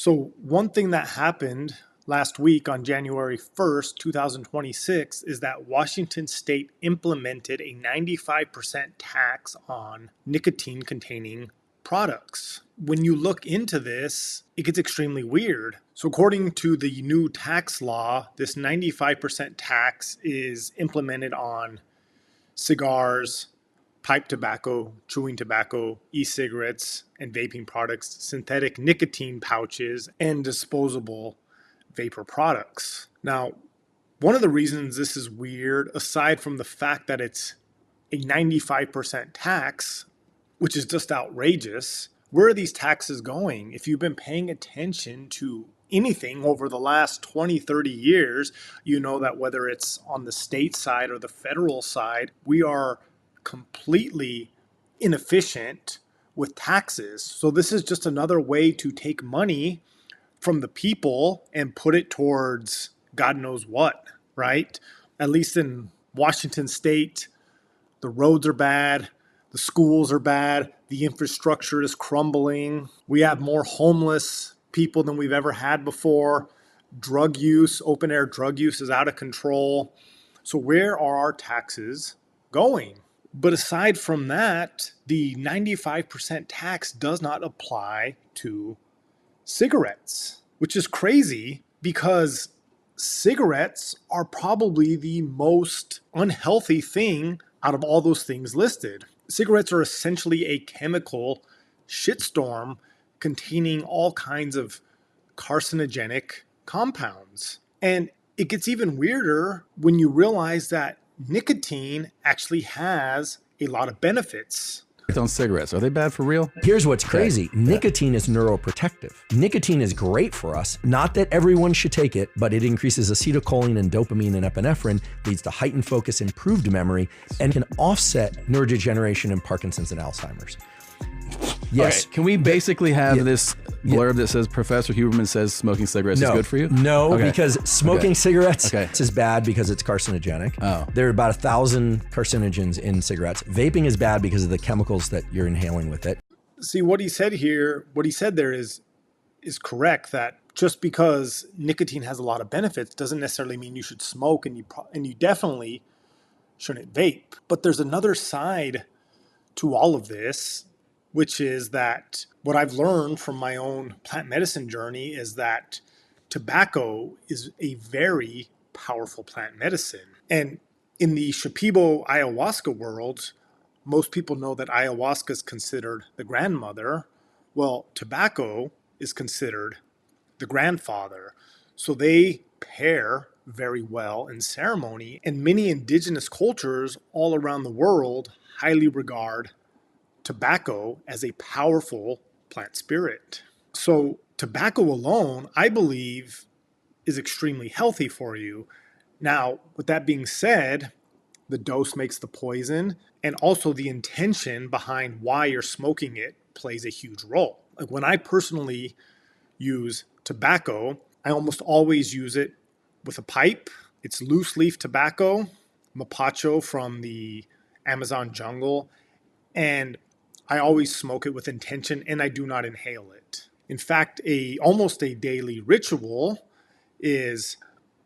So one thing that happened last week on January 1st, 2026, is that Washington state implemented a 95% tax on nicotine containing products. When you look into this, it gets extremely weird. So according to the new tax law, this 95% tax is implemented on cigars, pipe tobacco, chewing tobacco, e-cigarettes, and vaping products, synthetic nicotine pouches, and disposable vapor products. Now, one of the reasons this is weird, aside from the fact that it's a 95% tax, which is just outrageous, where are these taxes going? If you've been paying attention to anything over the last 20, 30 years, you know that whether it's on the state side or the federal side, we are completely inefficient with taxes. So this is just another way to take money from the people and put it towards God knows what, right? At least in Washington state, the roads are bad, the schools are bad, the infrastructure is crumbling. We have more homeless people than we've ever had before. Drug use, open air drug use is out of control. So where are our taxes going? But aside from that, the 95% tax does not apply to cigarettes, which is crazy because cigarettes are probably the most unhealthy thing out of all those things listed. Cigarettes are essentially a chemical shitstorm containing all kinds of carcinogenic compounds. And it gets even weirder when you realize that nicotine actually has a lot of benefits. On cigarettes, are they bad for real? Here's what's crazy. Nicotine is neuroprotective. Nicotine is great for us. Not that everyone should take it, but it increases acetylcholine and dopamine and epinephrine, leads to heightened focus, improved memory, and can offset neurodegeneration in Parkinson's and Alzheimer's. Yes. Okay. Can we basically have this blurb that says Professor Huberman says smoking cigarettes is good for you? No, because smoking cigarettes is bad because it's carcinogenic. There are about 1,000 carcinogens in cigarettes. Vaping is bad because of the chemicals that you're inhaling with it. See, what he said there is correct, that just because nicotine has a lot of benefits doesn't necessarily mean you should smoke, and you definitely shouldn't vape. But there's another side to all of this, which is that what I've learned from my own plant medicine journey is that tobacco is a very powerful plant medicine. And in the Shipibo ayahuasca world, most people know that ayahuasca is considered the grandmother. Well, tobacco is considered the grandfather. So they pair very well in ceremony, and many indigenous cultures all around the world highly regard tobacco as a powerful plant spirit. So tobacco alone, I believe, is extremely healthy for you. Now, with that being said, the dose makes the poison, and also the intention behind why you're smoking it plays a huge role. Like when I personally use tobacco, I almost always use it with a pipe. It's loose leaf tobacco, mapacho from the Amazon jungle, and I always smoke it with intention, and I do not inhale it. In fact, almost a daily ritual is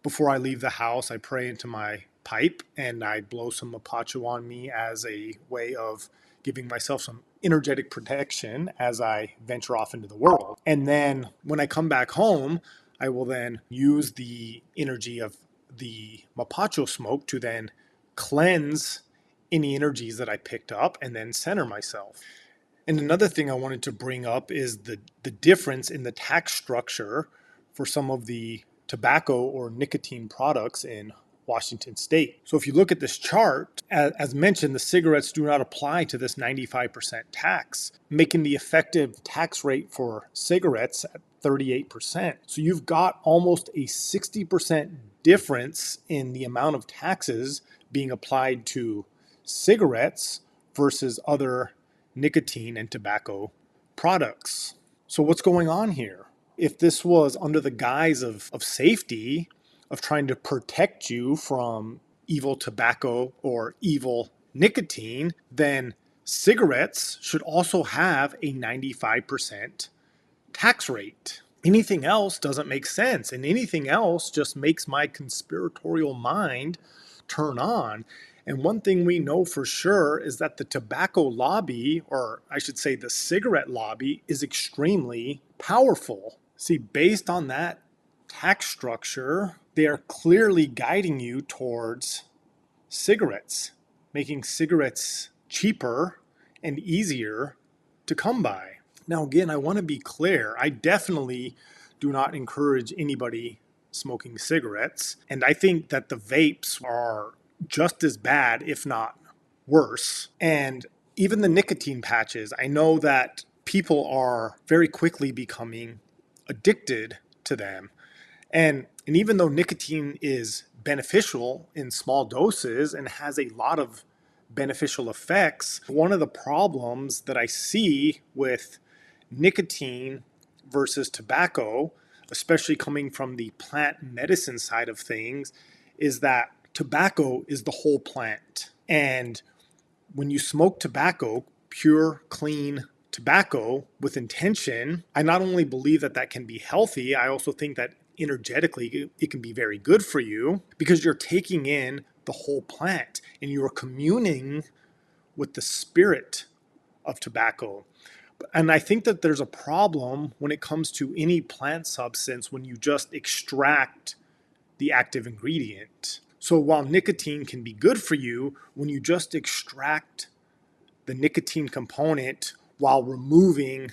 before I leave the house, I pray into my pipe and I blow some mapacho on me as a way of giving myself some energetic protection as I venture off into the world. And then when I come back home, I will then use the energy of the mapacho smoke to then cleanse any energies that I picked up and then center myself. And another thing I wanted to bring up is the difference in the tax structure for some of the tobacco or nicotine products in Washington state. So if you look at this chart, as mentioned, the cigarettes do not apply to this 95% tax, making the effective tax rate for cigarettes at 38%. So you've got almost a 60% difference in the amount of taxes being applied to cigarettes versus other nicotine and tobacco products. So what's going on here? If this was under the guise of safety, of trying to protect you from evil tobacco or evil nicotine, then cigarettes should also have a 95% tax rate. Anything else doesn't make sense, and anything else just makes my conspiratorial mind turn on. And one thing we know for sure is that the tobacco lobby, or I should say the cigarette lobby, is extremely powerful. See, based on that tax structure, they are clearly guiding you towards cigarettes, making cigarettes cheaper and easier to come by. Now, again, I want to be clear. I definitely do not encourage anybody smoking cigarettes. And I think that the vapes are just as bad, if not worse. And even the nicotine patches, I know that people are very quickly becoming addicted to them. And even though nicotine is beneficial in small doses and has a lot of beneficial effects, one of the problems that I see with nicotine versus tobacco, especially coming from the plant medicine side of things, is that tobacco is the whole plant. And when you smoke tobacco, pure, clean tobacco with intention, I not only believe that that can be healthy, I also think that energetically it can be very good for you because you're taking in the whole plant and you're communing with the spirit of tobacco. And I think that there's a problem when it comes to any plant substance when you just extract the active ingredient. So while nicotine can be good for you, when you just extract the nicotine component while removing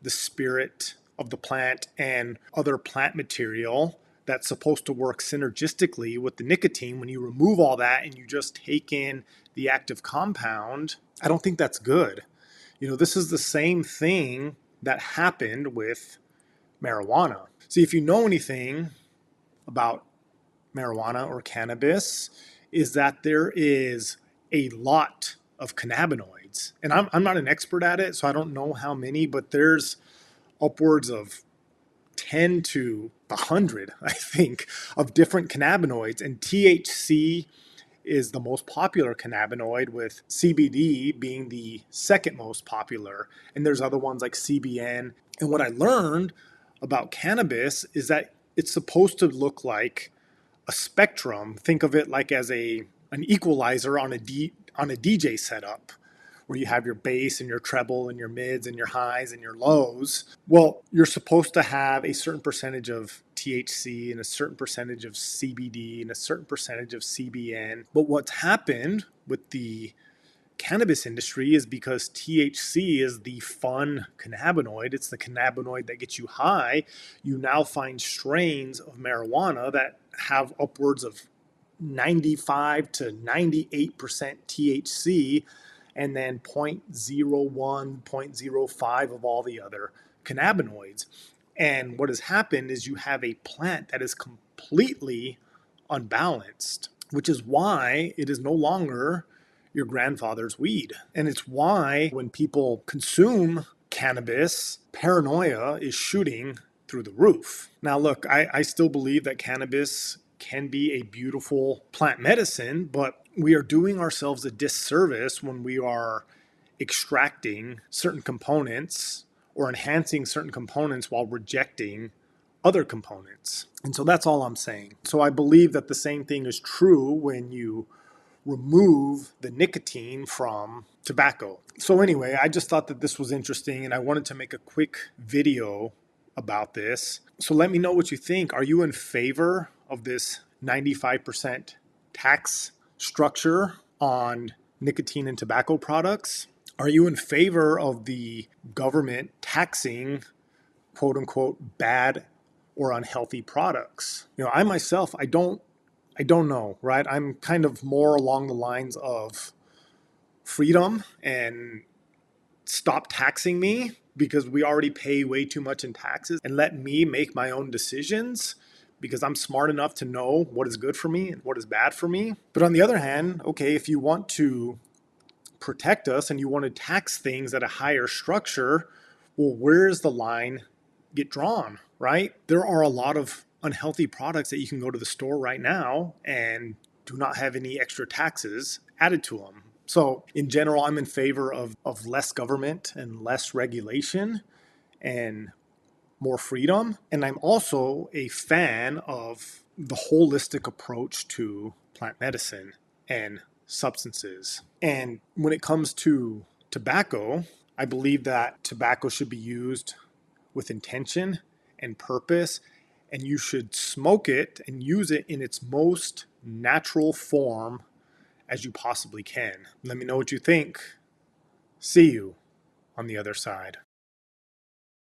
the spirit of the plant and other plant material that's supposed to work synergistically with the nicotine, when you remove all that and you just take in the active compound, I don't think that's good. You know, this is the same thing that happened with marijuana. See, if you know anything about marijuana or cannabis, is that there is a lot of cannabinoids. And I'm not an expert at it, so I don't know how many, but there's upwards of 10 to 100, I think, of different cannabinoids. And THC is the most popular cannabinoid, with CBD being the second most popular. And there's other ones like CBN. And what I learned about cannabis is that it's supposed to look like a spectrum. Think of it like as an equalizer on a DJ setup, where you have your bass and your treble and your mids and your highs and your lows. Well, you're supposed to have a certain percentage of THC and a certain percentage of CBD and a certain percentage of CBN. But what's happened with the cannabis industry is because THC is the fun cannabinoid, it's the cannabinoid that gets you high, you now find strains of marijuana that have upwards of 95 to 98% THC and then 0.01, 0.05 of all the other cannabinoids. And what has happened is you have a plant that is completely unbalanced, which is why it is no longer your grandfather's weed. And it's why when people consume cannabis, paranoia is shooting through the roof. Now, look, I still believe that cannabis can be a beautiful plant medicine, but we are doing ourselves a disservice when we are extracting certain components or enhancing certain components while rejecting other components. And so that's all I'm saying. So I believe that the same thing is true when you remove the nicotine from tobacco. So anyway, I just thought that this was interesting and I wanted to make a quick video about this. So let me know what you think. Are you in favor of this 95% tax structure on nicotine and tobacco products? Are you in favor of the government taxing quote unquote bad or unhealthy products? You know, I myself, I don't know, right? I'm kind of more along the lines of freedom and stop taxing me because we already pay way too much in taxes, and let me make my own decisions because I'm smart enough to know what is good for me and what is bad for me. But on the other hand, okay, if you want to protect us and you want to tax things at a higher structure, well, where's the line get drawn, right? There are a lot of unhealthy products that you can go to the store right now and do not have any extra taxes added to them. So in general, I'm in favor of less government and less regulation and more freedom. And I'm also a fan of the holistic approach to plant medicine and substances. And when it comes to tobacco, I believe that tobacco should be used with intention and purpose, and you should smoke it and use it in its most natural form as you possibly can. Let me know what you think. See you on the other side.